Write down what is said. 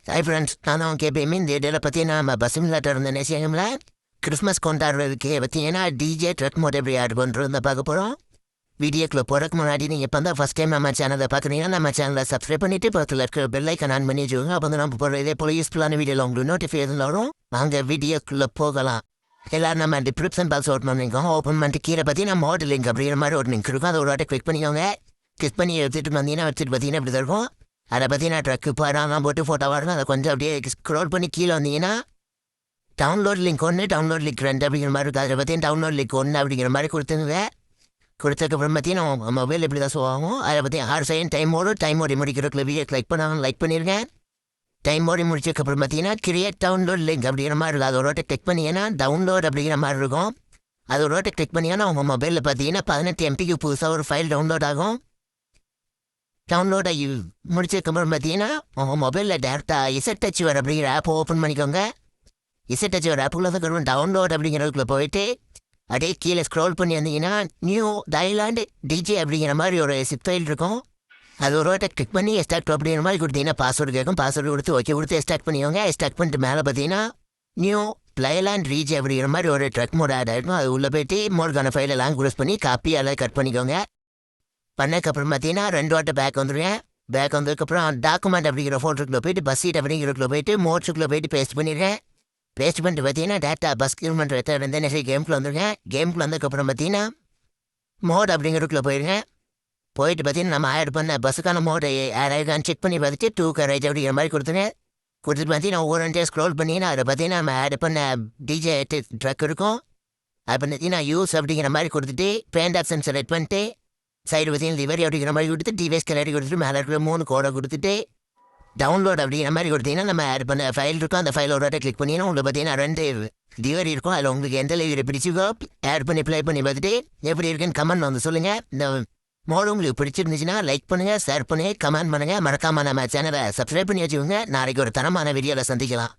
Hi friends, நான் தான் கேட்பேன். இந்த இடையில பார்த்தீங்கன்னா நம்ம பசுமில்லாட்ட இருந்த நேசியங்கள கிறிஸ்மஸ் கொண்டாடுறதுக்கு பார்த்தீங்கன்னா டிஜே ட்ரக் மோட் எப்படி ஆட் பண்ணுறத பார்க்க போகிறோம். வீடியோக்குள்ள போகிறதுக்கு முன்னாடி நீங்கள் இப்போ தான் ஃபஸ்ட் டைம் நம்ம சேனலை பார்க்குறீங்கன்னா நம்ம சேனலை சப்ஸ்கிரைப் பண்ணிவிட்டு பக்கத்தில் இருக்கிற பெல் ஐக்கன் ஆன் பண்ணி வச்சுக்கோங்க. அப்போ வந்து நம்ம போகிற இதே போல யூஸ்ஃபுல்லான வீடியோவில் உங்களுக்கு நோட்டிஃபிகேஷன் வரும். வாங்க வீடியோக்குள்ளே போகலாம். எல்லோரும் நம்ம டிஸ்கிரிப்ஷன் பாக்ஸ் ஓப்பன் பண்ணிக்கோங்க. ஓப்பன் பண்ணிட்டு கீழே பார்த்தீங்கன்னா மோட் லிங்க் அப்படிங்கிற மாதிரி ஒரு லிங்க் இருக்கும். அதை ஒரு வாட்டி கிளிக் பண்ணிக்கோங்க. கிளிக் பண்ணி எடுத்துகிட்டு வந்தீங்கன்னா வச்சுட்டு பார்த்தீங்கன்னா இப்படி தான் இருக்கும். அதை பார்த்தீங்கன்னா ட்ரக்கு படம்லாம் போட்டு ஃபோட்டோ வரணும். அதை கொஞ்சம் அப்படியே ஸ்க்ரோல் பண்ணி கீழே வந்தீங்கன்னா டவுன்லோட் லிங்க் 1 டவுன்லோட் லிங்க் 2 அப்படிங்கிற மாதிரி இருக்குது. அதில் பார்த்தீங்கன்னா டவுன்லோட் லிங்க் 1 அப்படிங்கிற மாதிரி கொடுத்துங்க. கொடுத்ததுக்கப்புறம் பார்த்தீங்கன்னா மொபைல் எப்படி தான் ஆகும். அதில் பார்த்தீங்கன்னா 6 செகண்ட் டைம் ஓடி முடிக்கிறதுக்குள்ள வீடியோ லைக் பண்ணியிருக்கேன். டைம் ஓடி முடிச்சதுக்கப்புறம் பார்த்தீங்கன்னா கிரியேட் டவுன்லோட் லிங்க் அப்படிங்கிற மாதிரி இருக்குது. அது ஒரு வாட்டி கிளிக் பண்ணிங்கன்னா டவுன்லோட் அப்படிங்கிற மாதிரி இருக்கும். அது ஒரு வாட்டி கிளிக் பண்ணிங்கன்னா உங்கள் மொபைலில் பார்த்தீங்கன்னா 18 MBக்கு புதுசாக ஒரு ஃபைல் டவுன்லோட் ஆகும். டவுன்லோட் ஆகி முடிச்சதுக்கப்புறம் பார்த்தீங்கன்னா உங்கள் மொபைலில் டேரெக்டாக இசட் வர அப்படிங்கிற ஆப் ஓப்பன் பண்ணிக்கோங்க. இசட் வர ஆப்புக்குள்ளே தான் டவுன்லோட் அப்படிங்கிறதுக்குள்ளே போயிட்டு அப்படியே கீழே ஸ்க்ரோல் பண்ணி வந்தீங்கன்னா நியூ தைலாண்டு டிஜே அப்படிங்கிற மாதிரி ஒரு சிப் ஃபைல் இருக்கும். அது ஒரு வாட்டை கிளிக் பண்ணி எஸ்டார்ட் அப்படிங்கிற மாதிரி கொடுத்தீங்கன்னா பாஸ்வேர்டு கேட்கும். பாஸ்வேர்டு கொடுத்து ஓகே கொடுத்து எஸ்டார்ட் பண்ணிக்கோங்க. எஸ்டார்ட் பண்ணிட்டு மேலே பார்த்தீங்கன்னா நியூ தைலாண்ட் டிஜே அப்படிங்கிற மாதிரி ஒரு ட்ரக் மோட் ஆட் ஆகிருக்கும். அது உள்ளே போயிட்டு மோடுக்கான ஃபைலெல்லாம் க்ளோஸ் பண்ணி காப்பி எல்லாம் கட் பண்ணிக்கோங்க. பண்ணதுக்கப்புறம் பார்த்தீங்கன்னா 2 வாட்டை பேக் வந்துடுவேன். பேக் வந்ததுக்கப்புறம் டாக்குமெண்ட் அப்படிங்கிற ஃபோல்டருக்குள்ளே போயிட்டு பஸ் சீட் அப்படிங்கிறதுக்குள்ளே போயிட்டு மோட்ஸுக்குள்ளே போயிட்டு பேஸ்ட் பண்ணிடுறேன். பேஸ்ட் பண்ணிட்டு பார்த்தீங்கன்னா டேட்டா பஸ் கிலோமீட்டர் எடுத்து நெக்ஸ்ட் கேமுக்குள்ள வந்துருக்கேன். கேமுக்குள்ள வந்ததுக்கப்புறம் பார்த்தீங்கன்னா மோட் அப்படிங்கிறதுக்குள்ளே போயிருக்கேன். போயிட்டு பார்த்தீங்கன்னா நம்ம ஆட் பண்ண பஸ்ஸுக்கான மோட் ஆட் ஆகிருக்கான்னு செக் பண்ணி பார்த்துட்டு 2 கரேஜ் அப்படிங்கிற மாதிரி கொடுத்துருங்க. கொடுத்துட்டு பார்த்தீங்கன்னா ஒவ்வொரு ஸ்க்ரோல் பண்ணிங்கன்னா அதில் பார்த்தீங்கன்னா நம்ம ஆட் பண்ண டிஜே ட்ரக் இருக்கும். அது பார்த்தீங்கன்னா யூஸ் அப்படிங்கிற மாதிரி கொடுத்துட்டு பேண்ட் ஆப்ஷன் செலக்ட் பண்ணிட்டு சைடு பார்த்தீங்கன்னா லிவரி அப்படிங்கிற மாதிரி கொடுத்து டிவைஸ் கலரி கொடுத்துட்டு மேலே இருக்கிற 3 கோடை கொடுத்துட்டு டவுன்லோட் அப்படிங்கிற மாதிரி கொடுத்தீங்கன்னா நம்ம ஆட் பண்ண ஃபைல் இருக்கும். அந்த ஃபைல் ஒரு வாட்டை கிளிக் பண்ணிங்கன்னா உங்களுக்கு பார்த்தீங்கன்னா 2 லிவரி இருக்கும். அதில் உங்களுக்கு எந்த லிவரி பிடிச்சிக்கோ ஆட் பண்ணி ப்ளே பண்ணி பார்த்துட்டு எப்படி இருக்குன்னு கமெண்ட் வந்து சொல்லுங்கள். இந்த மோடு உங்களுக்கு பிடிச்சிருந்துச்சுன்னா லைக் பண்ணுங்கள், ஷேர் பண்ணுங்கள், கமெண்ட் பண்ணுங்கள். மறக்காமல் நம்ம சேனலை சப்ஸ்கிரைப் பண்ணி வச்சுக்கோங்க. நாளைக்கு ஒரு தரமான வீடியோவில் சந்திக்கலாம்.